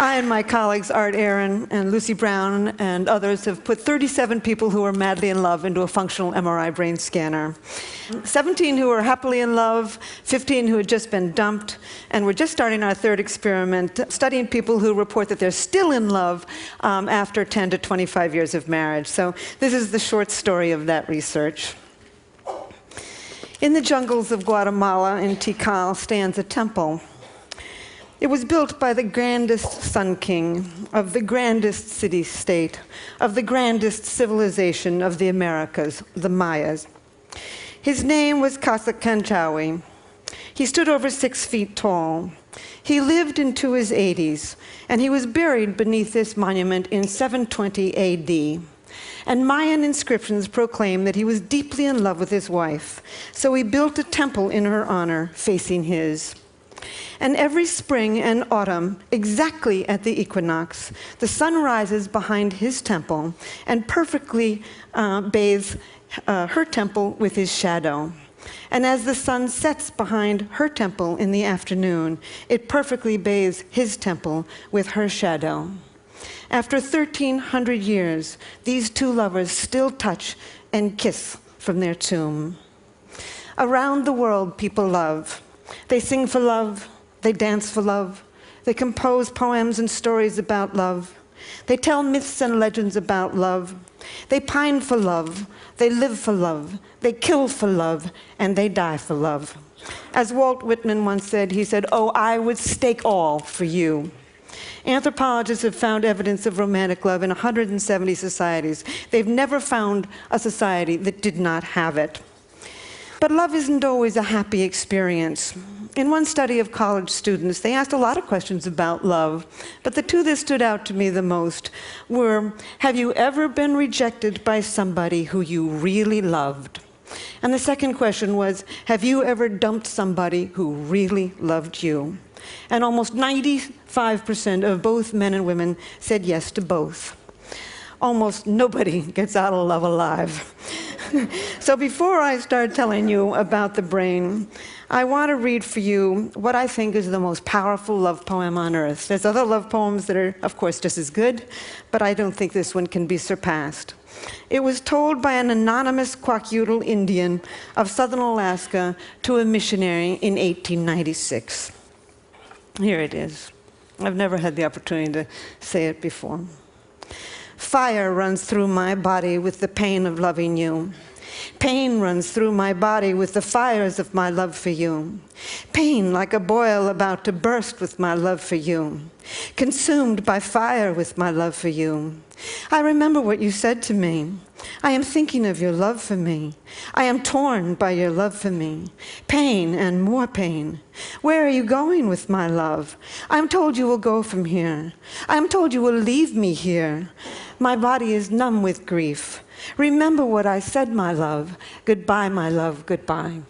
I and my colleagues, Art Aaron and Lucy Brown and others, have put 37 people who are madly in love into a functional MRI brain scanner. 17 who are happily in love, 15 who had just been dumped, and we're just starting our third experiment, studying people who report that they're still in love after 10 to 25 years of marriage. So this is the short story of that research. In the jungles of Guatemala, in Tikal, stands a temple. It was built by the grandest Sun King of the grandest city-state, of the grandest civilization of the Americas, the Mayas. His name was Casacanchawi. He stood over 6 feet tall. He lived into his 80s, and he was buried beneath this monument in 720 AD. And Mayan inscriptions proclaim that he was deeply in love with his wife, so he built a temple in her honor facing his. And every spring and autumn, exactly at the equinox, the sun rises behind his temple and perfectly bathes her temple with his shadow. And as the sun sets behind her temple in the afternoon, it perfectly bathes his temple with her shadow. After 1,300 years, these two lovers still touch and kiss from their tomb. Around the world, people love. They sing for love, they dance for love, they compose poems and stories about love, they tell myths and legends about love, they pine for love, they live for love, they kill for love, and they die for love. As Walt Whitman once said, he said, "Oh, I would stake all for you." Anthropologists have found evidence of romantic love in 170 societies. They've never found a society that did not have it. But love isn't always a happy experience. In one study of college students, they asked a lot of questions about love, but the two that stood out to me the most were, have you ever been rejected by somebody who you really loved? And the second question was, have you ever dumped somebody who really loved you? And almost 95% of both men and women said yes to both. Almost nobody gets out of love alive. So before I start telling you about the brain, I want to read for you what I think is the most powerful love poem on earth. There's other love poems that are, of course, just as good, but I don't think this one can be surpassed. It was told by an anonymous Kwakiutl Indian of southern Alaska to a missionary in 1896. Here it is. I've never had the opportunity to say it before. Fire runs through my body with the pain of loving you. Pain runs through my body with the fires of my love for you. Pain like a boil about to burst with my love for you. Consumed by fire with my love for you. I remember what you said to me. I am thinking of your love for me. I am torn by your love for me. Pain and more pain. Where are you going with my love? I am told you will go from here. I am told you will leave me here. My body is numb with grief. Remember what I said, my love. Goodbye, my love, goodbye.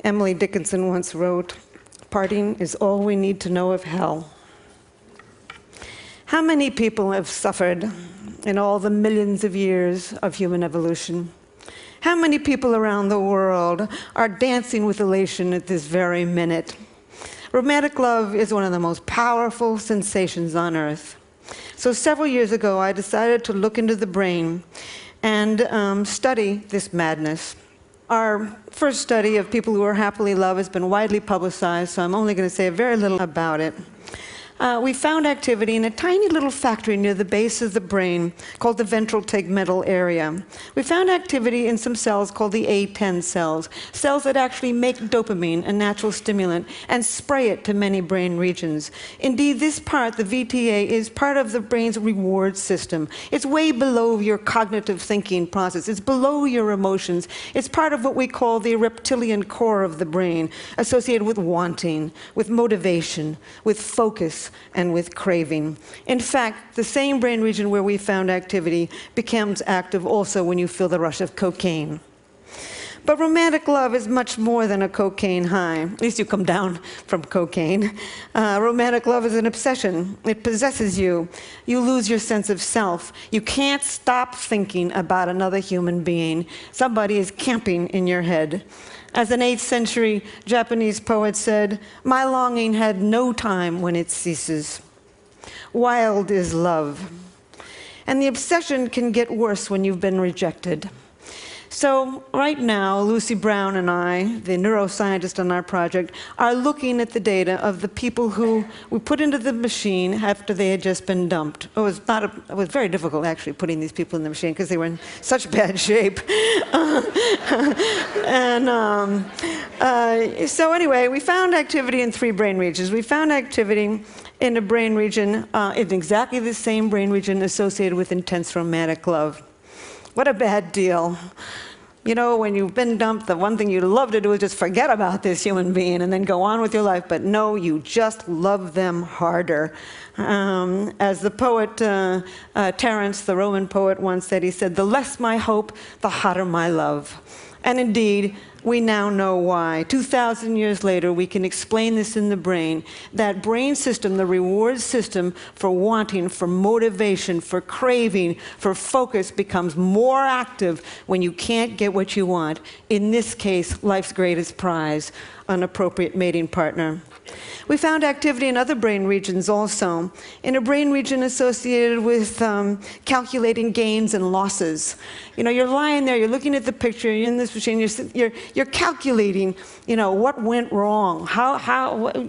Emily Dickinson once wrote, "Parting is all we need to know of hell." How many people have suffered in all the millions of years of human evolution? How many people around the world are dancing with elation at this very minute? Romantic love is one of the most powerful sensations on earth. So several years ago, I decided to look into the brain and study this madness. Our first study of people who are happily in love has been widely publicized, so I'm only going to say very little about it. We found activity in a tiny little factory near the base of the brain called the ventral tegmental area. We found activity in some cells called the A10 cells, cells that actually make dopamine, a natural stimulant, and spray it to many brain regions. Indeed, this part, the VTA, is part of the brain's reward system. It's way below your cognitive thinking process. It's below your emotions. It's part of what we call the reptilian core of the brain, associated with wanting, with motivation, with focus, and with craving. In fact, the same brain region where we found activity becomes active also when you feel the rush of cocaine. But romantic love is much more than a cocaine high. At least you come down from cocaine. Romantic love is an obsession. It possesses you. You lose your sense of self. You can't stop thinking about another human being. Somebody is camping in your head. As an 8th century Japanese poet said, "My longing had no time when it ceases." Wild is love. And the obsession can get worse when you've been rejected. So right now, Lucy Brown and I, the neuroscientist on our project, are looking at the data of the people who we put into the machine after they had just been dumped. It was very difficult, actually, putting these people in the machine because they were in such bad shape. So anyway, we found activity in 3 brain regions. We found activity in a brain region, in exactly the same brain region associated with intense romantic love. What a bad deal. You know, when you've been dumped, the one thing you love to do is just forget about this human being and then go on with your life. But no, you just love them harder. As the poet Terence, the Roman poet, once said, he said, "The less my hope, the hotter my love." And indeed, we now know why. 2,000 years later, we can explain this in the brain. That brain system, the reward system for wanting, for motivation, for craving, for focus, becomes more active when you can't get what you want. In this case, life's greatest prize, an appropriate mating partner. We found activity in other brain regions also. In a brain region associated with calculating gains and losses. You know, you're lying there, you're looking at the picture, you're in this machine, you're calculating, you know, what went wrong,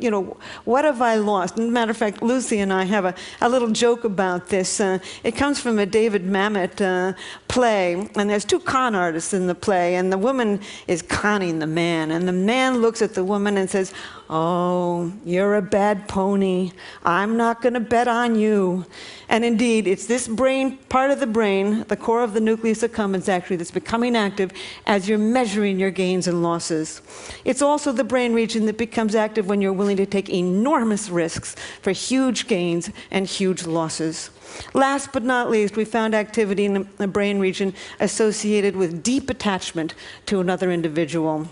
you know, what have I lost? As a matter of fact, Lucy and I have a little joke about this. It comes from a David Mamet play, and there's 2 con artists in the play, and the woman is conning the man, and the man looks at the woman and says, "Oh, you're a bad pony. I'm not going to bet on you." And indeed, it's this brain, part of the brain, the core of the nucleus accumbens actually, that's becoming active as you're measuring your gains and losses. It's also the brain region that becomes active when you're willing to take enormous risks for huge gains and huge losses. Last but not least, we found activity in a brain region associated with deep attachment to another individual.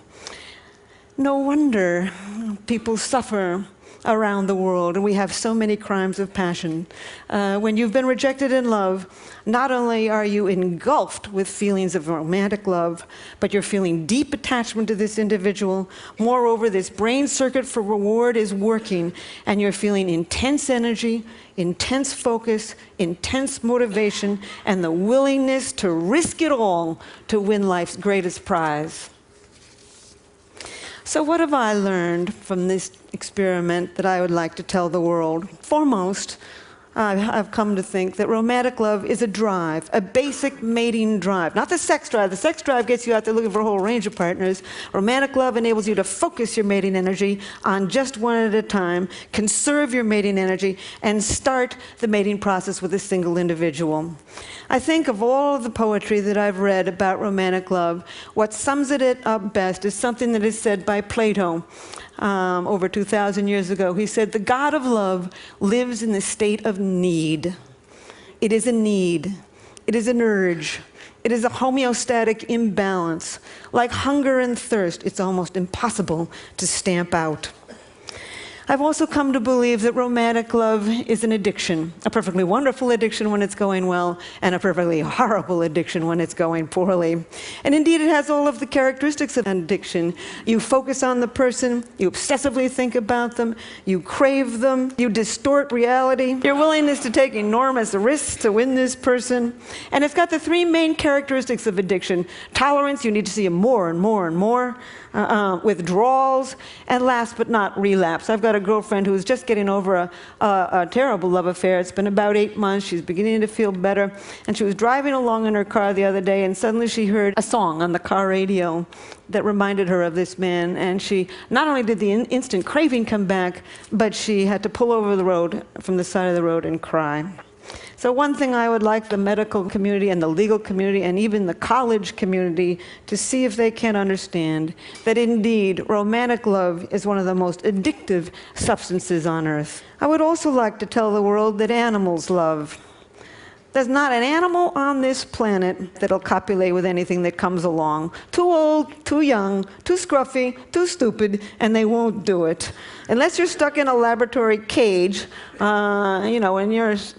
No wonder people suffer around the world, and we have so many crimes of passion. When you've been rejected in love, not only are you engulfed with feelings of romantic love, but you're feeling deep attachment to this individual. Moreover, this brain circuit for reward is working, and you're feeling intense energy, intense focus, intense motivation, and the willingness to risk it all to win life's greatest prize. So what have I learned from this experiment that I would like to tell the world? Foremost, I've come to think that romantic love is a drive, a basic mating drive. Not the sex drive. The sex drive gets you out there looking for a whole range of partners. Romantic love enables you to focus your mating energy on just one at a time, conserve your mating energy, and start the mating process with a single individual. I think of all of the poetry that I've read about romantic love, what sums it up best is something that is said by Plato. Over 2,000 years ago. He said, "The God of love lives in the state of need." It is a need. It is an urge. It is a homeostatic imbalance. Like hunger and thirst, it's almost impossible to stamp out. I've also come to believe that romantic love is an addiction, a perfectly wonderful addiction when it's going well, and a perfectly horrible addiction when it's going poorly. And indeed, it has all of the characteristics of an addiction. You focus on the person, you obsessively think about them, you crave them, you distort reality, your willingness to take enormous risks to win this person. And it's got the 3 main characteristics of addiction: tolerance, you need to see more and more and more, withdrawals, and last but not relapse. I've got a girlfriend who's just getting over a terrible love affair. It's been about 8 months. She's beginning to feel better. And she was driving along in her car the other day, and suddenly she heard a song on the car radio that reminded her of this man. And she, not only did the instant craving come back, but she had to pull over the road, from the side of the road, and cry. So one thing I would like the medical community and the legal community and even the college community to see if they can understand that indeed romantic love is one of the most addictive substances on earth. I would also like to tell the world that animals love. There's not an animal on this planet that'll copulate with anything that comes along. Too old, too young, too scruffy, too stupid, and they won't do it. Unless you're stuck in a laboratory cage, you know, and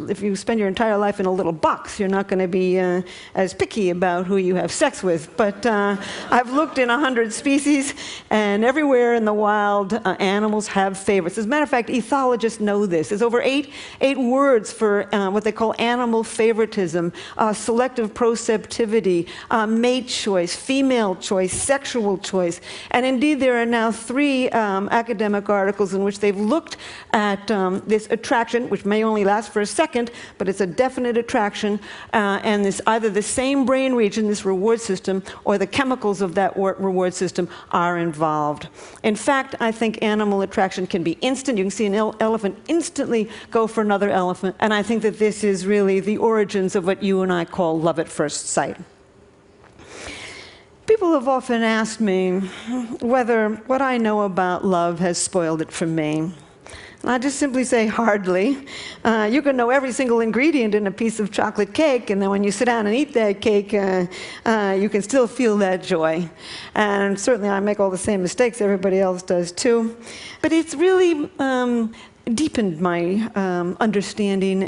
if you spend your entire life in a little box, you're not going to be as picky about who you have sex with. But I've looked in 100 species, and everywhere in the wild, animals have favorites. As a matter of fact, ethologists know this. There's over eight words for what they call animal favoritism, selective proceptivity, mate choice, female choice, sexual choice. And indeed, there are now 3 academic articles in which they've looked at this attraction, which may only last for a second, but it's a definite attraction, and this either the same brain region, this reward system, or the chemicals of that reward system are involved. In fact, I think animal attraction can be instant. You can see an elephant instantly go for another elephant, and I think that this is really the origins of what you and I call love at first sight. People have often asked me whether what I know about love has spoiled it for me. And I just simply say, hardly. You can know every single ingredient in a piece of chocolate cake, and then when you sit down and eat that cake, you can still feel that joy. And certainly I make all the same mistakes everybody else does too. But it's really deepened my understanding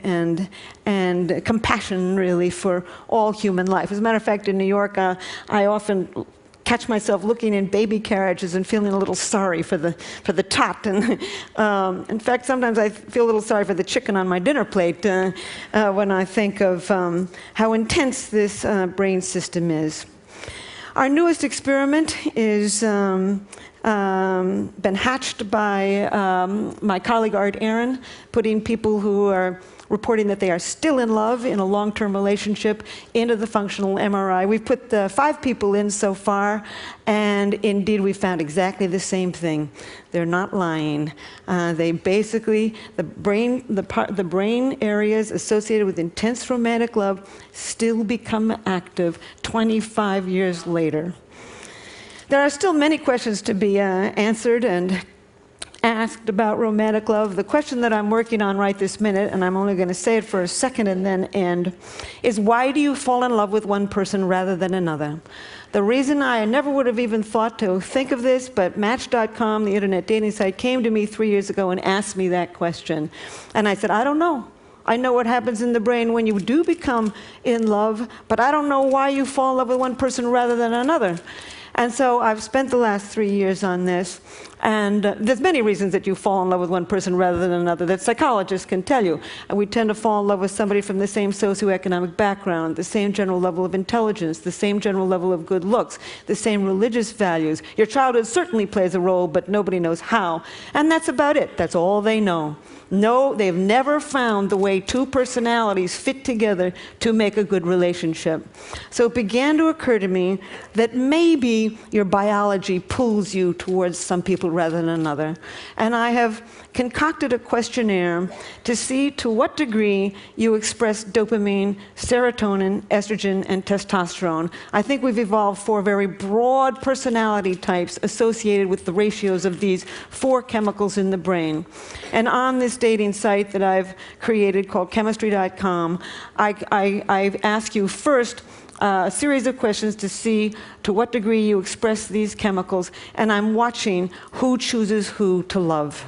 and compassion, really, for all human life. As a matter of fact, in New York, I often catch myself looking in baby carriages and feeling a little sorry for the tot. And in fact, sometimes I feel a little sorry for the chicken on my dinner plate when I think of how intense this brain system is. Our newest experiment is been hatched by my colleague Art Aaron, putting people who are reporting that they are still in love in a long-term relationship into the functional MRI. We've put 5 people in so far, and indeed we found exactly the same thing. They're not lying. They basically, the brain areas associated with intense romantic love still become active 25 years later. There are still many questions to be answered and asked about romantic love. The question that I'm working on right this minute, and I'm only going to say it for a second and then end, is why do you fall in love with one person rather than another? The reason I never would have even thought to think of this, but Match.com, the internet dating site, came to me 3 years ago and asked me that question. And I said, I don't know. I know what happens in the brain when you do become in love, but I don't know why you fall in love with one person rather than another. And so I've spent the last 3 years on this, and there's many reasons that you fall in love with one person rather than another that psychologists can tell you. And we tend to fall in love with somebody from the same socioeconomic background, the same general level of intelligence, the same general level of good looks, the same religious values. Your childhood certainly plays a role, but nobody knows how. And that's about it. That's all they know. No, they've never found the way 2 personalities fit together to make a good relationship. So it began to occur to me that maybe your biology pulls you towards some people rather than another. And I have concocted a questionnaire to see to what degree you express dopamine, serotonin, estrogen, and testosterone. I think we've evolved 4 very broad personality types associated with the ratios of these 4 chemicals in the brain. And on this dating site that I've created called chemistry.com, I ask you first a series of questions to see to what degree you express these chemicals, and I'm watching who chooses who to love.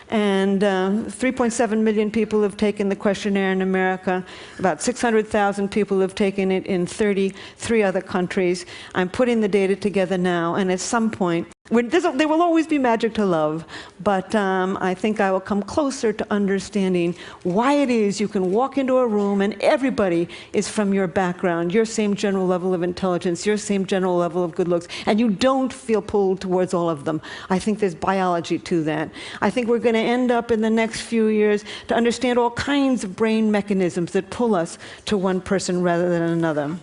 And 3.7 million people have taken the questionnaire in America. About 600,000 people have taken it in 33 other countries. I'm putting the data together now, and at some point, there will always be magic to love, but I think I will come closer to understanding why it is you can walk into a room and everybody is from your background, your same general level of intelligence, your same general level of good looks, and you don't feel pulled towards all of them. I think there's biology to that. I think we're going to end up in the next few years to understand all kinds of brain mechanisms that pull us to one person rather than another.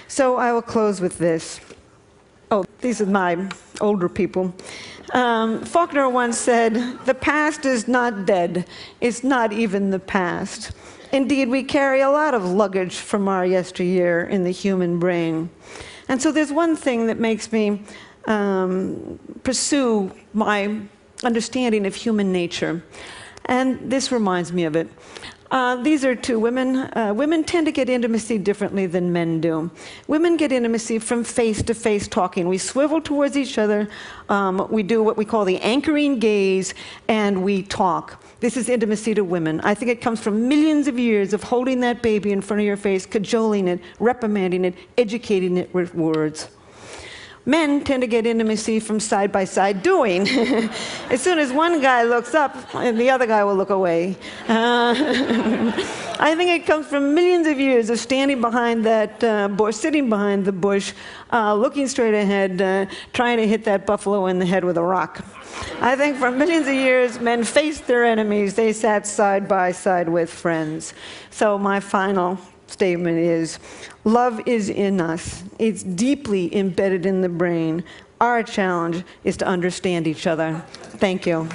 So I will close with this. Oh, these are my older people. Faulkner once said, "The past is not dead. It's not even the past." Indeed, we carry a lot of luggage from our yesteryear in the human brain. And so there's one thing that makes me pursue my understanding of human nature. And this reminds me of it. These are two women. Women tend to get intimacy differently than men do. Women get intimacy from face-to-face talking. We swivel towards each other. We do what we call the anchoring gaze, and we talk. This is intimacy to women. I think it comes from millions of years of holding that baby in front of your face, cajoling it, reprimanding it, educating it with words. Men tend to get intimacy from side-by-side doing. As soon as one guy looks up, the other guy will look away. I think it comes from millions of years of standing behind that bush, sitting behind the bush, looking straight ahead, trying to hit that buffalo in the head with a rock. I think for millions of years, men faced their enemies. They sat side by side with friends. So my final statement is, love is in us. It's deeply embedded in the brain. Our challenge is to understand each other. Thank you.